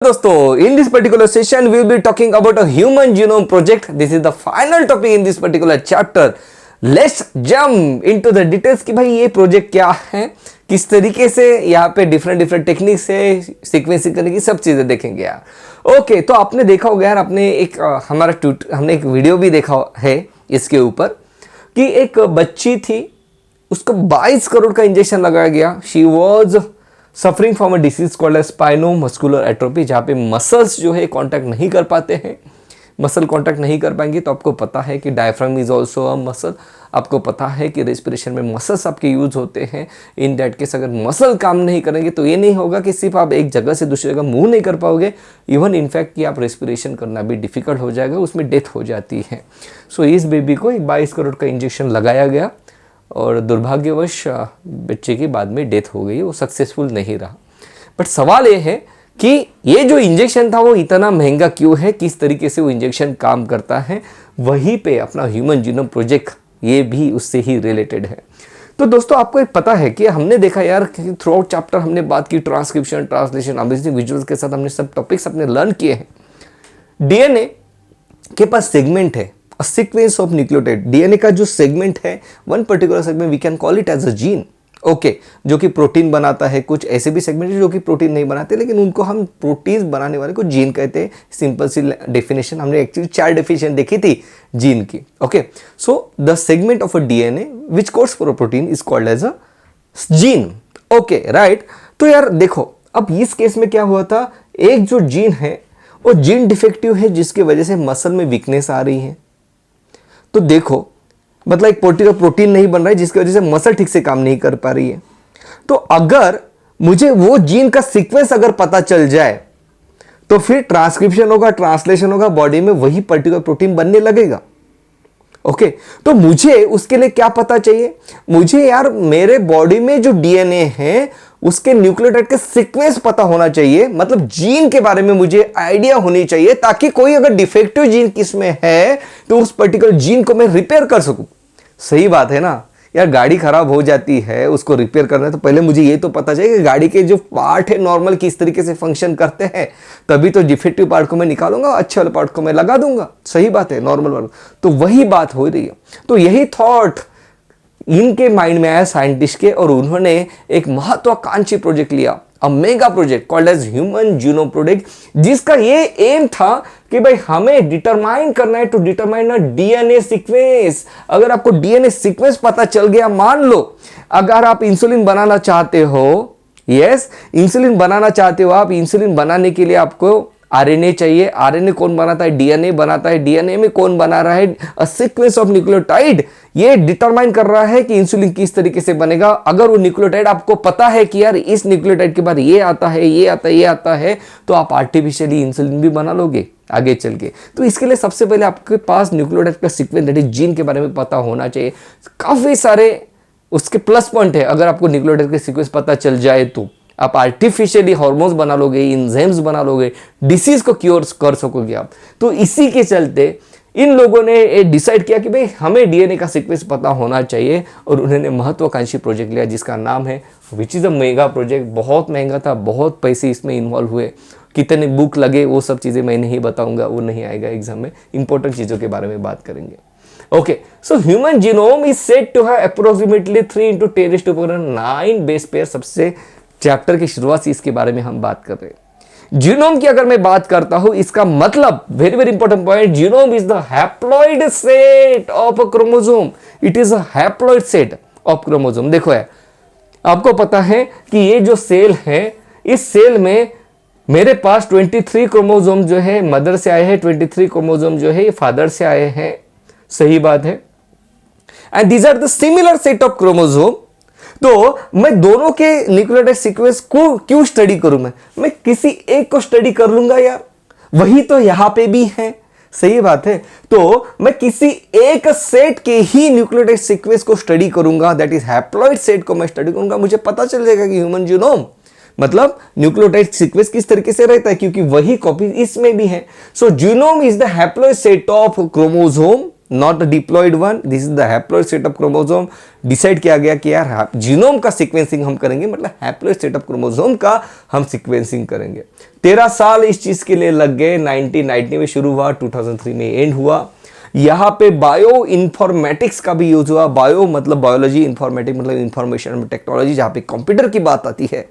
दोस्तों, in this particular session we will be talking about a human genome project. This is the final topic in this particular chapter. Let's jump into the details कि भाई ये project क्या है, किस तरीके से यहाँ पे डिफरेंट टेक्निक्स से सीक्वेंसिंग करने की सब चीजें देखेंगे यार। ओके, तो आपने देखा होगा यार, आपने एक हमने एक वीडियो भी देखा है इसके ऊपर कि एक बच्ची थी, उसको 22 करोड़ का इंजेक्शन लगाया गया। She was suffering from a disease called as spinomuscular atrophy, जहाँ पे मसल्स जो है कांटेक्ट नहीं कर पाते हैं। मसल कांटेक्ट नहीं कर पाएंगे तो आपको पता है कि diaphragm is also a muscle. आपको पता है कि रेस्पिरेशन में मसल्स आपके यूज होते हैं। इन दैट केस अगर मसल काम नहीं करेंगे तो ये नहीं होगा कि सिर्फ आप एक जगह से दूसरी जगह मूव नहीं कर पाओगे, इवन इनफैक्ट कि आप रेस्पिरेशन करना भी डिफिकल्ट हो जाएगा, उसमें डेथ हो जाती है। सो इस बेबी को 22 करोड़ का इंजेक्शन लगाया गया और दुर्भाग्यवश बच्चे की बाद में डेथ हो गई, वो सक्सेसफुल नहीं रहा। बट सवाल ये है कि ये जो इंजेक्शन था वो इतना महंगा क्यों है, किस तरीके से वो इंजेक्शन काम करता है। वहीं पे अपना ह्यूमन जीनोम प्रोजेक्ट ये भी उससे ही रिलेटेड है। तो दोस्तों, आपको एक पता है कि हमने देखा यार कि थ्रू आउट चैप्टर हमने बात की ट्रांसक्रिप्शन, ट्रांसलेशन, अमेजिंग विजुअल्स के साथ हमने सब टॉपिक्स अपने लर्न किए हैं। डीएनए के पास सेगमेंट है, a sequence of nucleotide। DNA का जो सेगमेंट है, one particular segment we can call it as a gene. Okay, जो कि प्रोटीन बनाता है। कुछ ऐसे भी सेगमेंट है जो कि प्रोटीन नहीं बनाते, लेकिन उनको हम प्रोटीन बनाने वाले को जीन कहते हैं। सिंपल सी डेफिनेशन, हमने एक्चुअली 4 डेफिनेशन देखी थी जीन की। Okay, so the segment of a DNA which codes for a protein is called as a gene. Okay, right. तो यार देखो, अब इस केस में क्या हुआ था, एक जो जीन है वो जीन डिफेक्टिव है, जिसकी वजह से मसल में वीकनेस आ रही है। तो देखो, मतलब एक पर्टिकुलर प्रोटीन नहीं बन रहा है, जिसकी वजह से मसल ठीक से काम नहीं कर पा रही है। तो अगर मुझे वो जीन का सीक्वेंस अगर पता चल जाए तो फिर ट्रांसक्रिप्शन होगा, ट्रांसलेशन होगा, बॉडी में वही पर्टिकुलर प्रोटीन बनने लगेगा। ओके, तो मुझे उसके लिए क्या पता चाहिए, मुझे यार मेरे बॉडी में जो डीएनए है उसके न्यूक्लियोटाइड के सीक्वेंस पता होना चाहिए। मतलब जीन के बारे में मुझे आइडिया होनी चाहिए, ताकि कोई अगर डिफेक्टिव जीन किसमें है तो उस पर्टिकुलर जीन को मैं रिपेयर कर सकूं। सही बात है ना यार, गाड़ी खराब हो जाती है, उसको रिपेयर करना है तो पहले मुझे ये तो पता चाहिए कि गाड़ी के जो पार्ट है नॉर्मल किस तरीके से फंक्शन करते हैं, तभी तो डिफेक्टिव पार्ट को मैं निकालूंगा, अच्छे वाले पार्ट को मैं लगा दूंगा। सही बात है, नॉर्मल वाला। तो वही बात हो रही है। तो यही थॉट इनके माइंड में आया साइंटिस्ट के, और उन्होंने एक महत्वाकांक्षी प्रोजेक्ट लिया, a mega project called as human genome project, जिसका ये एम था कि भाई हमें डिटरमाइन करना है, to determine a DNA sequence. अगर आपको डीएनए सीक्वेंस पता चल गया, मान लो अगर आप इंसुलिन बनाना चाहते हो, यस, इंसुलिन बनाना चाहते हो आप, इंसुलिन बनाने के लिए आपको आरएनए चाहिए। आरएनए कौन बनाता है, डीएनए बनाता है। डीएनए में कौन बना रहा है, अ सीक्वेंस ऑफ न्यूक्लियोटाइड। ये डिटरमाइन कर रहा है कि इंसुलिन किस तरीके से बनेगा। अगर वो न्यूक्लियोटाइड आपको पता है कि यार इस न्यूक्लियोटाइड के बाद ये आता है, ये आता है, ये आता है, तो आप आर्टिफिशियली इंसुलिन भी बना लोगे आगे चल के। तो इसके लिए सबसे पहले आपके पास न्यूक्लियोटाइड का सीक्वेंस, दैट इज जीन के बारे में पता होना चाहिए। काफी सारे उसके प्लस पॉइंट है। अगर आपको न्यूक्लियोटाइड के सीक्वेंस पता चल जाए तो आप आर्टिफिशियली हार्मोन्स बना लोगे, इंजाइम्स बना लोगे, डिसीज को क्योर कर सकोगे आप। तो इसी के चलते इन लोगों ने डिसाइड किया कि भाई हमें डीएनए का सीक्वेंस पता होना चाहिए, और उन्होंने महत्वाकांक्षी प्रोजेक्ट लिया जिसका नाम है, which is a mega project. बहुत महंगा था, बहुत पैसे इसमें इन्वॉल्व हुए, कितने बुक लगे वो सब चीज़ें मैं नहीं बताऊंगा, वो नहीं आएगा एग्जाम में। इंपॉर्टेंट चीज़ों के बारे में बात करेंगे। Okay, so human genome is said to have approximately 3 × 10⁹ base pair. सबसे चैप्टर की शुरुआत से इसके बारे में हम बात कर रहे हैं। जीनोम की अगर मैं बात करता हूं, इसका मतलब very very important point, genome is the haploid set of a chromosome. It is a haploid set of chromosome. देखो यार, आपको पता है कि ये जो सेल है, इस सेल में मेरे पास 23 क्रोमोसोम जो है मदर से आए हैं, 23 क्रोमोसोम जो है ये फादर से आए हैं। सही बात है। And these are the similar set of chromosome. तो मैं दोनों के न्यूक्लियोटाइड सीक्वेंस को क्यों स्टडी करूं, मैं किसी एक को स्टडी कर लूंगा यार, वही तो यहां पे भी है। सही बात है। तो मैं किसी एक सेट के ही न्यूक्लियोटाइड सीक्वेंस को स्टडी करूंगा, दैट इज हैप्लॉइड सेट को मैं स्टडी करूंगा। मुझे पता चल जाएगा कि ह्यूमन जीनोम मतलब न्यूक्लियोटाइड सीक्वेंस किस तरीके से रहता है, क्योंकि वही कॉपी इसमें भी है। So genome is the haploid set of chromosome, not diploid one. This is the haploid set of chromosome. Decide किया गया कि यार जीनोम का सीक्वेंसिंग हम करेंगे, मतलब हैप्लॉइड सेट ऑफ क्रोमोसोम का हम सीक्वेंसिंग करेंगे। 13 साल इस चीज के लिए लग गए। 1990 में शुरू हुआ, 2003 में एंड हुआ। यहाँ पे बायो इंफॉर्मेटिक्स का भी यूज हुआ। बायो मतलब बायोलॉजी, इंफॉर्मेटिक मतलब इंफॉर्मेशन टेक्नोलॉजी, जहाँ पे कंप्यूटर की बात आती है।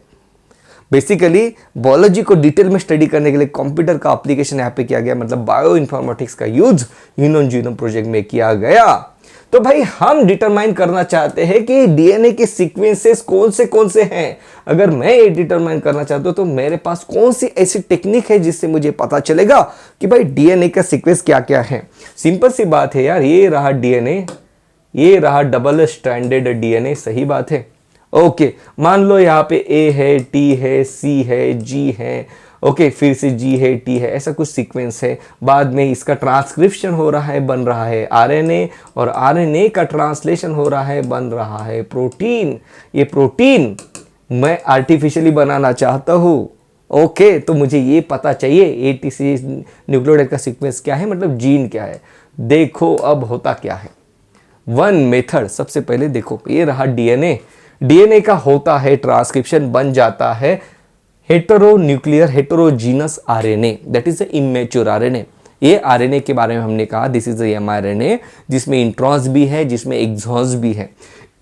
बेसिकली बायोलॉजी को डिटेल में स्टडी करने के लिए कंप्यूटर का एप्लीकेशन यहाँ पे किया गया, मतलब बायो इंफॉर्मेटिक्स का यूज ह्यूमन जीनोम प्रोजेक्ट में किया गया। तो भाई हम डिटरमाइन करना चाहते हैं कि डीएनए के सीक्वेंसेस कौन से हैं। अगर मैं ये डिटरमाइन करना चाहता हूं तो मेरे पास कौन सी ऐसी टेक्निक है जिससे मुझे पता चलेगा कि भाई डीएनए का सीक्वेंस क्या क्या है। सिंपल सी बात है यार, ये रहा डीएनए, ये रहा डबल स्ट्रैंडेड डीएनए, सही बात है। ओके, मान लो यहाँ पे ए है, टी है, सी है, जी है, ओके, फिर से जी है, टी है, ऐसा कुछ सीक्वेंस है। बाद में इसका ट्रांसक्रिप्शन हो रहा है, बन रहा है आरएनए, और आरएनए का ट्रांसलेशन हो रहा है, बन रहा है प्रोटीन। ये प्रोटीन मैं आर्टिफिशियली बनाना चाहता हूँ। ओके, तो मुझे ये पता चाहिए एटीसी न्यूक्लियोटाइड का सीक्वेंस क्या है, मतलब जीन क्या है। देखो अब होता क्या है, वन मेथड। सबसे पहले देखो, ये रहा डीएनए। डीएनए का होता है ट्रांसक्रिप्शन, बन जाता है heteronuclear heterogeneous RNA, that is the immature RNA. ये आरएनए के बारे में हमने कहा दिस इज द एमआरएनए, जिसमें इंट्रॉन्स भी है, जिसमें एक्सॉन्स भी है।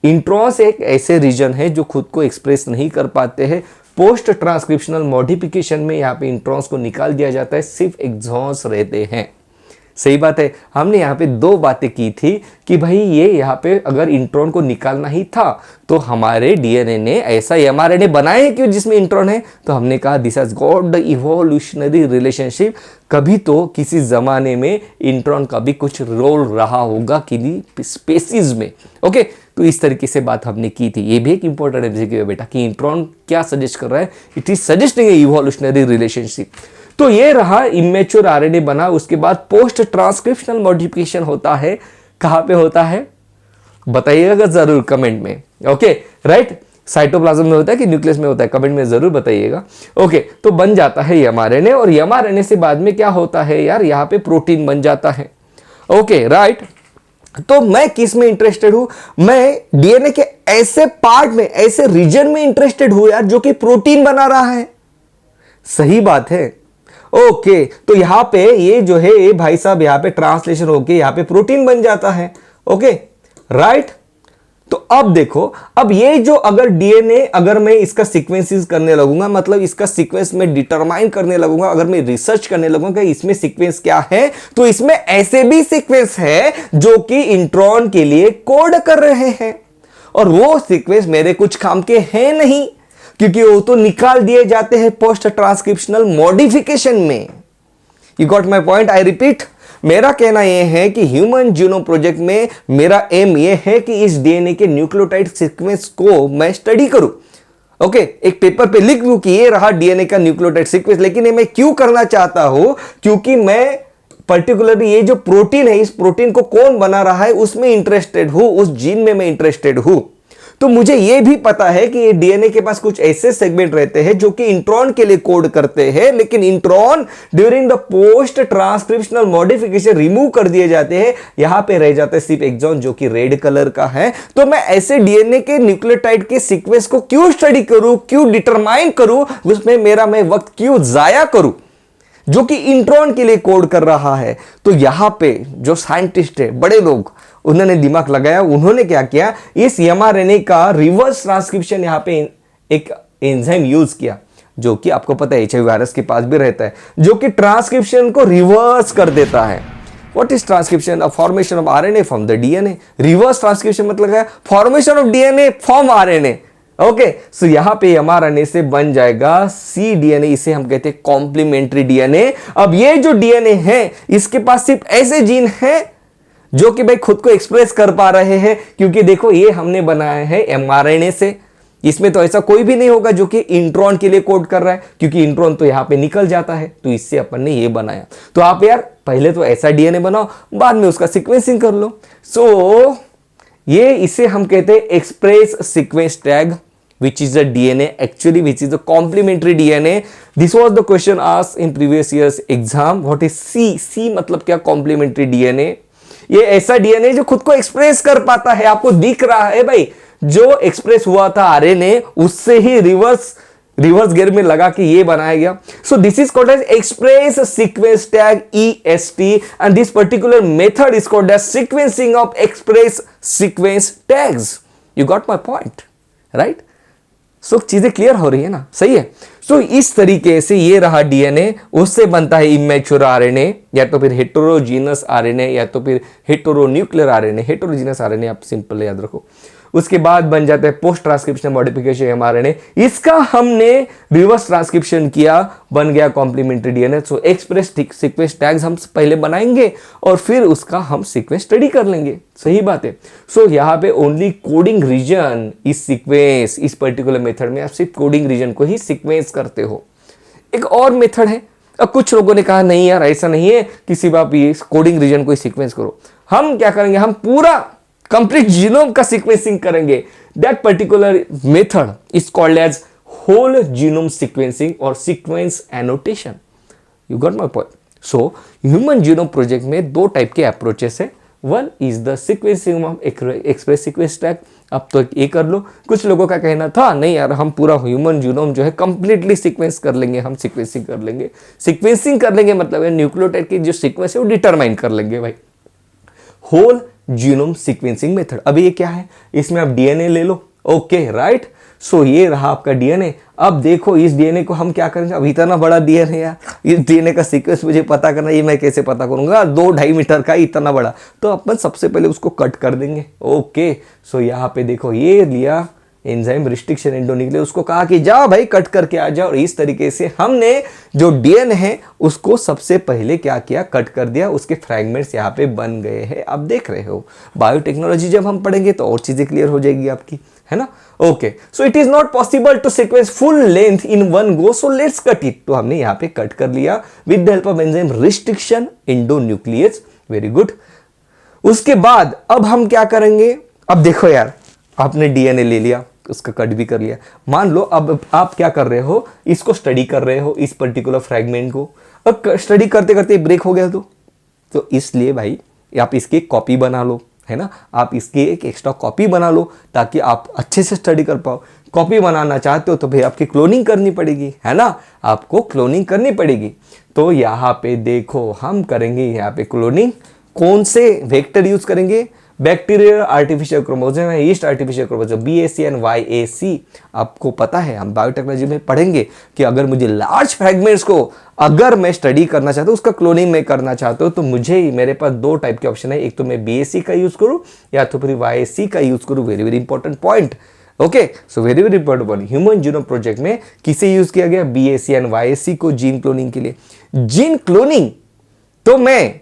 इंट्रॉन्स एक ऐसे रीजन है जो खुद को एक्सप्रेस नहीं कर पाते हैं। पोस्ट ट्रांसक्रिप्शनल मॉडिफिकेशन में यहाँ पे इंट्रॉन्स को निकाल दिया जाता है, सिर्फ एक्सॉन्स रहते हैं। सही बात है। हमने यहाँ पे दो बातें की थी कि भाई ये यहाँ पे अगर इंट्रॉन को निकालना ही था तो हमारे डीएनए ने ऐसा एमआरएनए बनाए हैं क्यों जिसमें इंट्रॉन है। तो हमने कहा this has got the evolutionary relationship, कभी तो किसी जमाने में इंट्रॉन का भी कुछ रोल रहा होगा किसी स्पेसीज में। ओके, तो इस तरीके से बात हमने की थी। ये भी एक इंपॉर्टेंट एमसीक्यू है बेटा कि इंट्रॉन क्या सजेस्ट कर रहा है, it is suggesting evolutionary relationship. तो ये रहा इमेच्योर आरएनए बना, उसके बाद पोस्ट ट्रांसक्रिप्शनल मॉडिफिकेशन होता है। कहां पे होता है बताइएगा जरूर कमेंट में। ओके राइट, साइटोप्लाज्म में होता है कि न्यूक्लियस में होता है, कमेंट में जरूर बताइएगा। ओके, तो बन जाता है एमआरएनए, और एमआरएनए से बाद में क्या होता है यार, यहाँ पे प्रोटीन बन जाता है। ओके राइट, तो मैं किस में इंटरेस्टेड हूं, मैं डीएनए के ऐसे पार्ट में, ऐसे रीजन में इंटरेस्टेड हूं यार जो कि प्रोटीन बना रहा है। सही बात है। ओके, तो यहां पे ये जो है ये भाई साहब यहाँ पे ट्रांसलेशन होके यहाँ पे प्रोटीन बन जाता है। ओके राइट, तो अब देखो, अब ये जो अगर डीएनए अगर मैं इसका सीक्वेंसेस करने लगूंगा, मतलब इसका सीक्वेंस में डिटरमाइन करने लगूंगा, अगर मैं रिसर्च करने लगूंगा कि इसमें सीक्वेंस क्या है, तो इसमें ऐसे भी सीक्वेंस है जो कि इंट्रॉन के लिए कोड कर रहे हैं, और वो सीक्वेंस मेरे कुछ काम के हैं नहीं, क्योंकि वो तो निकाल दिए जाते हैं पोस्ट ट्रांसक्रिप्शनल मॉडिफिकेशन में। You got my point, I repeat. मेरा कहना यह है कि ह्यूमन जीनोम प्रोजेक्ट में मेरा एम यह है कि इस डीएनए के न्यूक्लियोटाइड सीक्वेंस को मैं स्टडी करूं। ओके, एक पेपर पे लिख लूं कि ये रहा डीएनए का न्यूक्लियोटाइड सीक्वेंस, लेकिन ये मैं क्यों करना चाहता हूं, क्योंकि मैं पर्टिकुलरली ये जो प्रोटीन है, इस प्रोटीन को कौन बना रहा है उसमें इंटरेस्टेड हूं, उस जीन में मैं इंटरेस्टेड हूं। तो मुझे यह भी पता है कि ये डीएनए के पास कुछ ऐसे सेगमेंट रहते हैं जो कि इंट्रॉन के लिए कोड करते हैं, लेकिन intron during the post transcriptional modification remove कर दिए जाते हैं। यहां पे रह जाता है सिर्फ एक्सॉन जो कि रेड कलर का है। तो मैं ऐसे डीएनए के न्यूक्लियोटाइड के सीक्वेंस को क्यों स्टडी करूं, क्यों डिटरमाइन करूं, उसमें मेरा मैं वक्त क्यों जाया करूं जो कि इंट्रॉन के लिए कोड कर रहा है। तो यहां पे जो साइंटिस्ट है, बड़े लोग, उन्होंने दिमाग लगाया। उन्होंने क्या किया, इस एमआरएनए का रिवर्स ट्रांसक्रिप्शन यहां पे एक एंजाइम यूज किया, जो कि आपको पता है एचआईवी वायरस के पास भी रहता है, जो कि ट्रांसक्रिप्शन को रिवर्स कर देता है। What is transcription? A formation of RNA from the DNA. Reverse transcription मतलब है formation of DNA from RNA. Okay, so यहां पे एमआरएनए से बन जाएगा सी डीएनए, इसे हम कहते हैं कॉम्प्लीमेंट्री डीएनए। अब ये जो डीएनए है, इसके पास सिर्फ ऐसे जीन है जो कि भाई खुद को एक्सप्रेस कर पा रहे हैं, क्योंकि देखो ये हमने बनाया है एमआरएनए से। इसमें तो ऐसा कोई भी नहीं होगा जो कि इंट्रॉन के लिए कोड कर रहा है, क्योंकि इंट्रॉन तो यहां पे निकल जाता है। तो इससे अपन ने ये बनाया। तो आप यार पहले तो ऐसा डीएनए बनाओ, बाद में उसका सीक्वेंसिंग कर लो। सो ये इसे हम कहते हैं express sequence tag, which is the DNA actually, which is the complementary DNA. This was the question asked in previous years exam. What is C? C मतलब क्या? complementary DNA. ये ऐसा DNA जो खुद को एक्सप्रेस कर पाता है। आपको दिख रहा है भाई, जो एक्सप्रेस हुआ था आरएनए, उससे ही रिवर्स रिवर्स गियर में लगा के ये बनाया गया। So this is called as express sequence tag EST and this particular method is called as sequencing of express sequence tags. You got my point, right? So चीजें clear हो रही है ना, सही है। सो इस तरीके से ये रहा डीएनए, उससे बनता है इमेच्योर आरएनए या तो फिर हेटेरोजीनस आरएनए या तो फिर हेटेरोन्यूक्लियर आरएनए। हेटेरोजीनस आरएनए आप सिंपल याद रखो। उसके बाद बन जाता है पोस्ट ट्रांसक्रिप्शन मॉडिफिकेशन एमआरएनए, इसका हमने रिवर्स ट्रांसक्रिप्शन किया, बन गया कॉम्प्लीमेंट्री डीएनए। सो एक्सप्रेस सीक्वेंस टैग्स हम पहले बनाएंगे और फिर उसका हम सीक्वेंस स्टडी कर लेंगे, सही बात है। सो यहाँ पे ओनली कोडिंग रीजन इस सीक्वेंस, इस पर्टिकुलर मेथड में आप सिर्फ कोडिंग रीजन को ही सीक्वेंस करते हो। एक और मेथड है, अब कुछ लोगों ने कहा नहीं यार ऐसा नहीं है कि सिर्फ आप ये कोडिंग रीजन को ही सीक्वेंस करो। हम क्या करेंगे, हम पूरा कंप्लीट जीनोम का सीक्वेंसिंग करेंगे। That particular method is called as whole genome sequencing और sequence annotation. You got my point. So human genome project में दो टाइप के अप्रोचेस है। One is the sequencing of express sequence tag. अब तो ये कर लो। कुछ लोगों का कहना था नहीं यार हम पूरा ह्यूमन जीनोम जो है कंप्लीटली सीक्वेंस कर लेंगे, हम सीक्वेंसिंग कर लेंगे। सीक्वेंसिंग कर लेंगे मतलब न्यूक्लियोटाइड की जो सीक्वेंस है वो डिटरमाइन कर लेंगे भाई। Whole genome sequencing method. अभी ये क्या है, इसमें आप डीएनए ले लो, ओके राइट। सो ये रहा आपका डीएनए। अब देखो इस डीएनए को हम क्या करेंगे, अब इतना बड़ा डीएनए यार, इस डीएनए का सीक्वेंस मुझे पता करना, ये मैं कैसे पता करूंगा, 2-2.5 मीटर का इतना बड़ा। तो अपन सबसे पहले उसको कट कर देंगे, ओके। सो यहाँ पे देखो ये लिया एंजाइम रिस्ट्रिक्शन एंडोन्यूक्लियर, उसको कहा कि जाओ भाई कट करके आ जाओ। और इस तरीके से हमने जो डीएनए है उसको सबसे पहले क्या किया, कट कर दिया। उसके फ्रैगमेंट्स यहाँ पे बन गए हैं, आप देख रहे हो। बायोटेक्नोलॉजी जब हम पढ़ेंगे तो और चीजें क्लियर हो जाएगी आपकी, है ना, okay. So it is not possible to sequence full length in one go, so let's cut it. तो हमने यहाँ पे कट कर लिया with the help of enzyme restriction endonuclease, very good. उसके बाद अब हम क्या करेंगे, अब देखो यार आपने डीएनए ले लिया, उसका कट भी कर लिया। मान लो अब आप क्या कर रहे हो, इसको स्टडी कर रहे हो, इस पर्टिकुलर फ्रैगमेंट को। अब स्टडी करते करते ब्रेक हो गया तो इसलिए भाई आप इसकी एक कॉपी बना लो, है ना। आप इसकी एक एक्स्ट्रा कॉपी बना लो ताकि आप अच्छे से स्टडी कर पाओ। कॉपी बनाना चाहते हो तो भाई आपकी क्लोनिंग करनी पड़ेगी, है ना, आपको क्लोनिंग करनी पड़ेगी। तो यहाँ पे देखो हम करेंगे यहाँ पे क्लोनिंग, कौन से वेक्टर यूज करेंगे, बैक्टीरियल आर्टिफिशियल क्रोमोसोम है, yeast artificial chromosome BAC and YAC। आपको पता है हम बायोटेक्नोलॉजी में पढ़ेंगे कि अगर मुझे लार्ज फ्रैगमेंट्स को अगर मैं स्टडी करना चाहता हूँ, उसका क्लोनिंग में करना चाहता हूँ, तो मुझे मेरे पास दो टाइप के ऑप्शन है। एक तो मैं BAC का यूज करूँ या तो फिर YAC का यूज करूँ। Very very important point, okay. So very very important point, human genome project में किसे यूज किया गया, BAC एंड YAC को जीन क्लोनिंग के लिए। जीन क्लोनिंग तो मैं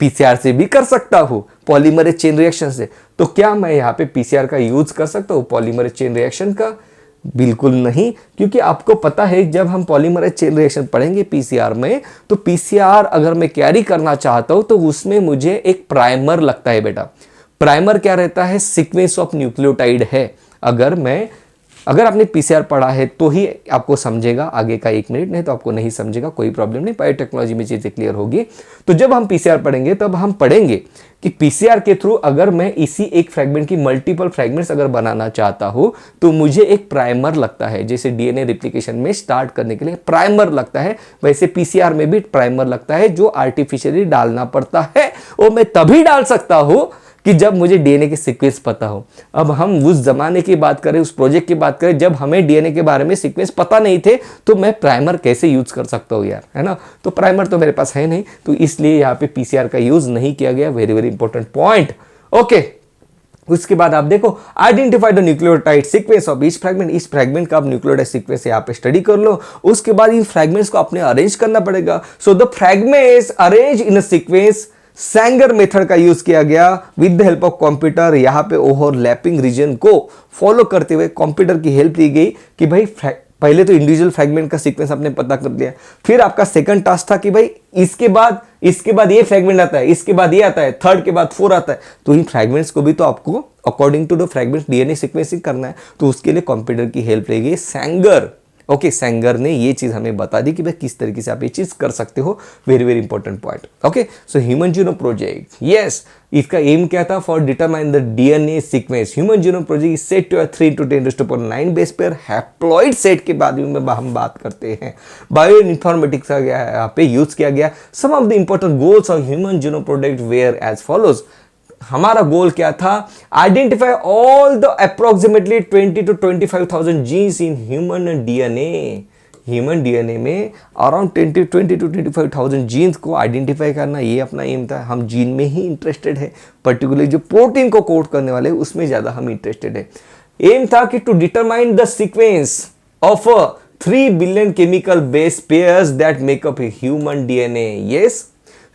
पीसीआर से भी कर सकता हूं, पॉलीमरेज चेन रिएक्शन से। तो क्या मैं यहाँ पे पीसीआर का यूज कर सकता हूँ पॉलीमरेज चेन रिएक्शन का? बिल्कुल नहीं, क्योंकि आपको पता है जब हम पॉलीमरेज चेन रिएक्शन पढ़ेंगे पीसीआर में, तो पीसीआर अगर मैं कैरी करना चाहता हूं तो उसमें मुझे एक प्राइमर लगता है बेटा। प्राइमर क्या रहता है, सीक्वेंस ऑफ न्यूक्लियोटाइड है। अगर आपने पीसीआर पढ़ा है तो ही आपको समझेगा आगे का 1 मिनट, नहीं तो आपको नहीं समझेगा, कोई प्रॉब्लम नहीं, बायोटेक्नोलॉजी में चीजें क्लियर होगी। तो जब हम पीसीआर पढ़ेंगे तब हम पढ़ेंगे कि पीसीआर के थ्रू अगर मैं इसी एक फ्रैगमेंट की मल्टीपल फ्रैगमेंट्स अगर बनाना चाहता हूं तो मुझे एक प्राइमर लगता है। जैसे डीएनए रिप्लिकेशन में स्टार्ट करने के लिए प्राइमर लगता है, वैसे पीसीआर में भी प्राइमर लगता है जो आर्टिफिशियली डालना पड़ता है। और मैं तभी डाल सकता हूं कि जब मुझे डीएनए के सीक्वेंस पता हो। अब हम उस जमाने की बात करें, उस प्रोजेक्ट की बात करें जब हमें डीएनए के बारे में सीक्वेंस पता नहीं थे, तो मैं प्राइमर कैसे यूज कर सकता हूँ यार, है ना। तो प्राइमर तो मेरे पास है नहीं, तो इसलिए यहाँ पे पीसीआर का यूज नहीं किया गया। Very very important point, okay. उसके बाद आप देखो identify the nucleotide sequence of each fragment. इस फ्रैगमेंट का आप न्यूक्लियोटाइड सीक्वेंस यहाँ पे स्टडी कर लो। उसके बाद इन फ्रैगमेंट्स को आपने अरेंज करना पड़ेगा। So the fragments arrange in a sequence, Sanger method का यूज किया गया with the help of computer. यहाँ पे ओवरलैपिंग रीजन को फॉलो करते हुए कंप्यूटर की हेल्प ली गई कि भाई पहले तो इंडिविजुअल फ्रैगमेंट का सीक्वेंस आपने पता कर लिया, फिर आपका सेकंड टास्क था कि भाई इसके बाद ये फ्रैगमेंट आता है, इसके बाद ये आता है, थर्ड के बाद 4 आता है। तो इन फ्रैगमेंट्स को भी तो आपको according to the fragment DNA sequencing करना है। तो उसके लिए कंप्यूटर की हेल्प ली गई सैंगर ओके, सेंगर ने ये चीज हमें बता दी कि भाई किस तरीके से आप ये चीज कर सकते हो। Very very important point. Okay, so human genome project, yes, इसका एम क्या था? For determine the DNA sequence. Human genome project is set to 3 to 10⁻⁹ base pair haploid set के बारे में हम बात करते हैं। बायो इन्फॉर्मेटिक्स का गया यहाँ पे यूज किया गया। Some of the important goals of human genome project were as follows. हमारा गोल क्या था? Identify all the approximately 20 to 25,000 genes in human DNA. Human DNA में अराउंड 20 to 25,000 जीन्स को आइडेंटिफाई करना, ये अपना एम था। हम जीन में ही इंटरेस्टेड है, पर्टिकुलरली जो प्रोटीन को कोड करने वाले उसमें ज़्यादा हम इंटरेस्टेड है। एम था कि to determine the sequence of 3 billion chemical base pairs that make up a human DNA. Yes,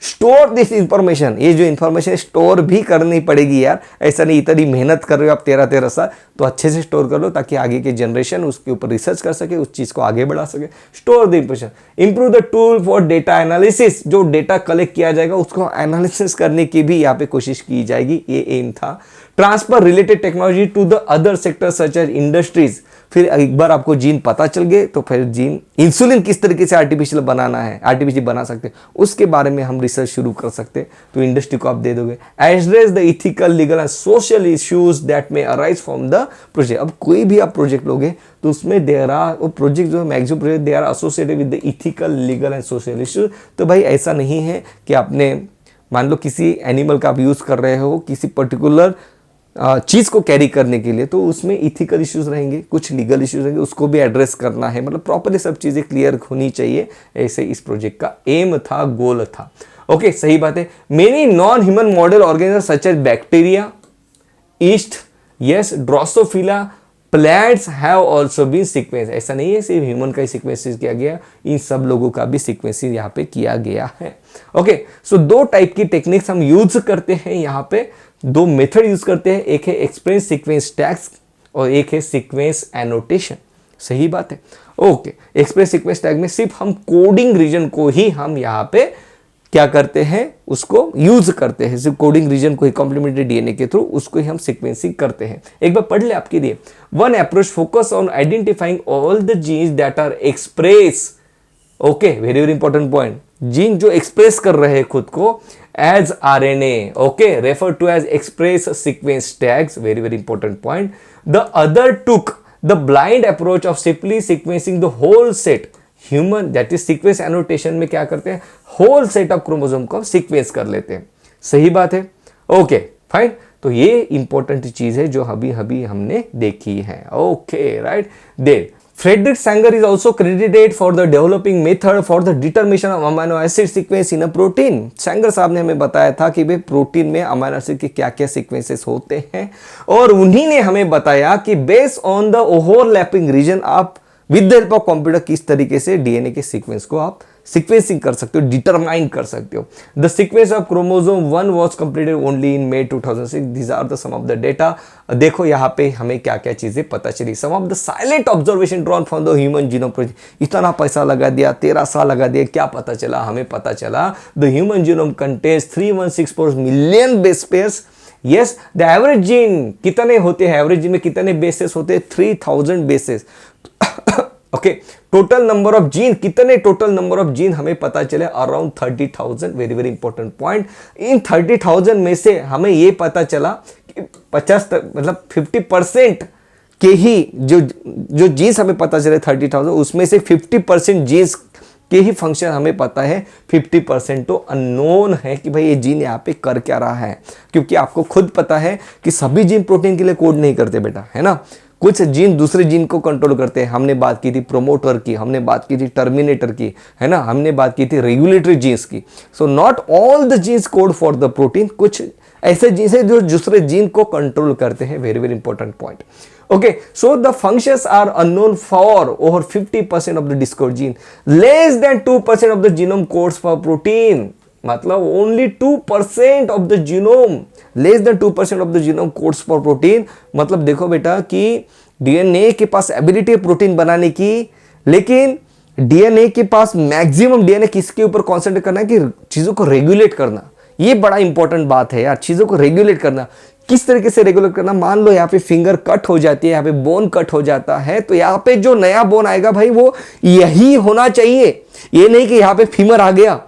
store this information. ये जो इंफॉर्मेशन स्टोर भी करनी पड़ेगी यार, ऐसा नहीं इतनी मेहनत कर रहे हो आप 13 साल, तो अच्छे से स्टोर कर लो ताकि आगे के जनरेशन उसके ऊपर रिसर्च कर सके, उस चीज को आगे बढ़ा सके। Store the information, improve the tool for data analysis. जो डेटा कलेक्ट किया जाएगा उसको एनालिसिस करने की भी यहाँ पे कोशिश की जाएगी, ये एम था। Transfer related technology to the other sector such as industries. फिर एक बार आपको जीन पता चल गए तो फिर जीन इंसुलिन किस तरीके से आर्टिफिशियल बनाना है, आर्टिफिशियल बना सकते हैं, उसके बारे में हम रिसर्च शुरू कर सकते हैं, तो इंडस्ट्री को आप दे दोगे। Address the ethical, legal and social issues that may arise from the project. अब कोई भी आप प्रोजेक्ट लोगे तो उसमें देयर आर, वो प्रोजेक्ट जो maximum project they are associated with the ethical, legal and social issues. तो भाई ऐसा नहीं है कि आपने मान लो किसी एनिमल का आप यूज कर रहे हो किसी पर्टिकुलर चीज को कैरी करने के लिए, तो उसमें इथिकल इश्यूज रहेंगे, कुछ लीगल इश्यूज रहेंगे, उसको भी एड्रेस करना है। मतलब प्रॉपर्ली सब चीजें क्लियर होनी चाहिए, ऐसे इस प्रोजेक्ट का एम था, गोल था। ओके, सही बात है। Many non human model organism such as bacteria, yeast, yes, drosophila, plants have also been sequence. ऐसा नहीं है सिर्फ ह्यूमन का ही सीक्वेंसेस किया गया, इन सब लोगों का भी सीक्वेंसेस यहाँ पे किया गया है। ओके, सो 2 टाइप की टेक्निक्स हम यूज करते हैं यहाँ पे, 2 मेथड यूज करते हैं। एक है एक्सप्रेस सीक्वेंस टैग्स और एक है सीक्वेंस एनोटेशन। सही बात है। ओके, एक्सप्रेस सीक्वेंस टैग में सिर्फ हम कोडिंग रीजन को ही हम यहाँ पे क्या करते हैं, उसको यूज करते हैं, सिर्फ कोडिंग रीजन को ही कॉम्प्लीमेंट्री डीएनए के थ्रू उसको ही हम सीक्वेंसिंग करते हैं। एक बार पढ़ ले आपके लिए। One approach focus on identifying all the genes that are express. Okay, very very important point. Gene जो एक्सप्रेस कर रहे हैं खुद को as RNA, okay, refer to as express sequence tags. Very very important point. The other took the blind approach of simply sequencing the whole set. Human that is sequence annotation में क्या करते हैं, whole set of chromosome को sequence कर लेते हैं। सही बात है। Okay, fine. तो ये इंपॉर्टेंट चीज है जो अभी अभी हमने देखी है। Okay, right there. Frederick Sanger is also credited for the developing method for the determination of amino acid sequence in a protein. Sanger साहब ने हमें बताया था कि भाई प्रोटीन में अमीनो एसिड के क्या क्या सीक्वेंसेस होते हैं, और उन्हीं ने हमें बताया कि based on the overlapping region आप with the help of computer किस तरीके से डीएनए के सीक्वेंस को आप सीक्वेंसिंग कर सकते हो, डिटरमाइन कर सकते हो। The sequence of chromosome 1 was completed only in May 2006। These are the some of the data. देखो यहाँ पे हमें क्या क्या चीजें पता चली। Some of the salient observation drawn from the human genome project. इतना पैसा लगा दिया, 13 साल लगा दिया, क्या पता चला? हमें पता चला the human genome contains 3164 million base pairs. Yes, the average gene कितने होते हैं, एवरेज जीन में कितने बेसेस होते हैं? 3000 bases. Okay, total number of gene कितने, टोटल नंबर ऑफ जीन हमें पता चले around 30,000। Very very important point. इन 30,000 में से हमें ये पता चला कि 50 मतलब 50% के ही जो जीन्स हमें पता चले 30,000, उसमें से 50% जीन्स के ही फंक्शन हमें पता है, 50% तो अननोन है कि भाई ये जीन यहाँ पे कर क्या रहा है। क्योंकि आपको खुद पता है कि सभी जीन प्रोटीन के लिए कोड नहीं करते बेटा, है ना। कुछ जीन दूसरे जीन को कंट्रोल करते हैं। हमने बात की थी प्रोमोटर की, हमने बात की थी टर्मिनेटर की, है ना, हमने बात की थी रेगुलेटरी जीन्स की। So not all the genes code for the protein. कुछ ऐसे जीन्स है जो दूसरे जीन को कंट्रोल करते हैं। Very very important point. Okay, so the functions are unknown for over 50% of the discovered gene. Less than 2% of the genome codes for protein. मतलब only 2% of the genome, less than 2% of the genome codes for protein. मतलब देखो बेटा कि DNA के पास ability है protein बनाने की, लेकिन डीएनए के पास मैक्सिमम डीएनए किसके ऊपर कॉन्सेंट्रेट करना है कि चीजों को रेगुलेट करना। ये बड़ा इंपॉर्टेंट बात है यार, चीजों को रेगुलेट करना। किस तरीके से रेगुलेट करना, मान लो यहाँ पे फिंगर कट हो जाती है, यहाँ पे बोन कट हो जाता है, तो यहाँ पे जो नया बोन आएगा भाई वो यही होना चाहिए, ये नहीं कि यहाँ पे फीमर आ गया।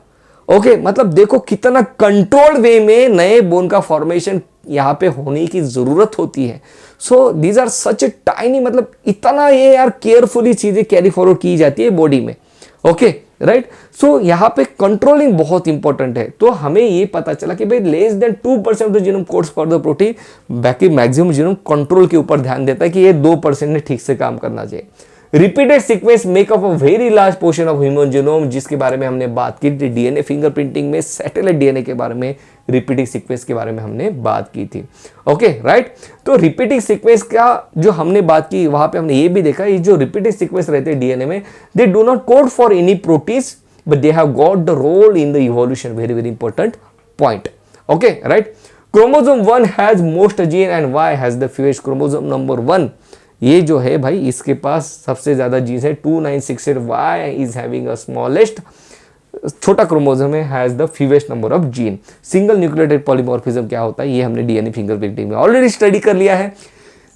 ओके, मतलब देखो कितना कंट्रोल्ड वे में नए बोन का फॉर्मेशन यहाँ पे होने की जरूरत होती है। So these are such a tiny, मतलब इतना ये यार केयरफुली चीजें कैरी फॉरवर्ड की जाती है बॉडी में। ओके राइट, सो यहाँ पे कंट्रोलिंग बहुत इंपॉर्टेंट है। तो हमें ये पता चला कि भाई less than 2% of the genome codes for the protein, बाकी मैक्सिमम जीनोम कंट्रोल के ऊपर ध्यान देता है कि ये 2% ने ठीक से काम करना चाहिए। Repeated sequence make up a very large portion of human genome, जिसके बारे में हमने बात की थी डीएनए फिंगरप्रिंटिंग में, सैटेलाइट डीएनए के बारे में, रिपीटिंग सीक्वेंस के बारे में हमने बात की थी। ओके राइट, तो रिपीटिंग सीक्वेंस का जो हमने बात की वहां पे हमने ये भी देखा, ये जो रिपीटिंग सीक्वेंस रहते हैं डीएनए में, they do not code for any proteins but they have got the role in the evolution, very very important point. Okay right, chromosome 1 has most gene and Y has the fewest chromosome number 1, ये जो है भाई इसके पास सबसे ज्यादा genes है 2968, Y is having a smallest, छोटा chromosome में has the fewest number of gene. Single nucleotide polymorphism क्या होता है ये हमने डीएनए फिंगरप्रिंटिंग में ऑलरेडी स्टडी कर लिया है।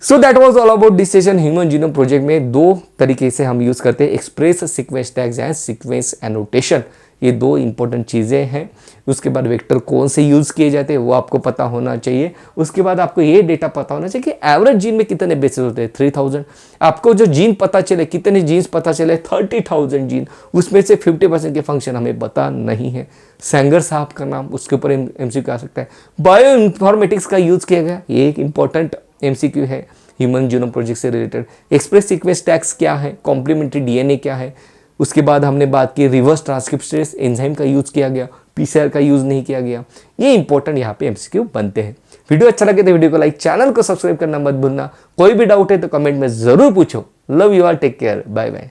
So that was all about this session. Human genome project में दो तरीके से हम यूज करते हैं, express sequence tags and sequence annotation, ये दो इंपॉर्टेंट चीज़ें हैं। उसके बाद वेक्टर कौन से यूज़ किए जाते हैं वो आपको पता होना चाहिए। उसके बाद आपको ये डेटा पता होना चाहिए कि एवरेज जीन में कितने बेसेस होते हैं, 3000। आपको जो जीन पता चले, कितने जीन्स पता चले, 30,000 जीन, उसमें से 50% के फंक्शन हमें पता नहीं है। सेंगर साहब का नाम, उसके ऊपर एमसीक्यू आ सकता है। बायो इन्फॉर्मेटिक्स का यूज़ किया गया, ये एक इंपॉर्टेंट एमसीक्यू है ह्यूमन जीनोम प्रोजेक्ट से रिलेटेड। एक्सप्रेस सीक्वेंस टैग्स क्या है, कॉम्प्लीमेंट्री डीएनए क्या है, उसके बाद हमने बात की रिवर्स ट्रांसक्रिप्शनेस एंजाइम का यूज किया गया, पीसीआर का यूज नहीं किया गया। ये इंपॉर्टेंट यहाँ पे एमसीक्यू बनते हैं। वीडियो अच्छा लगे तो वीडियो को लाइक, चैनल को सब्सक्राइब करना मत भूलना। कोई भी डाउट है तो कमेंट में जरूर पूछो। Love you all, take care, bye bye.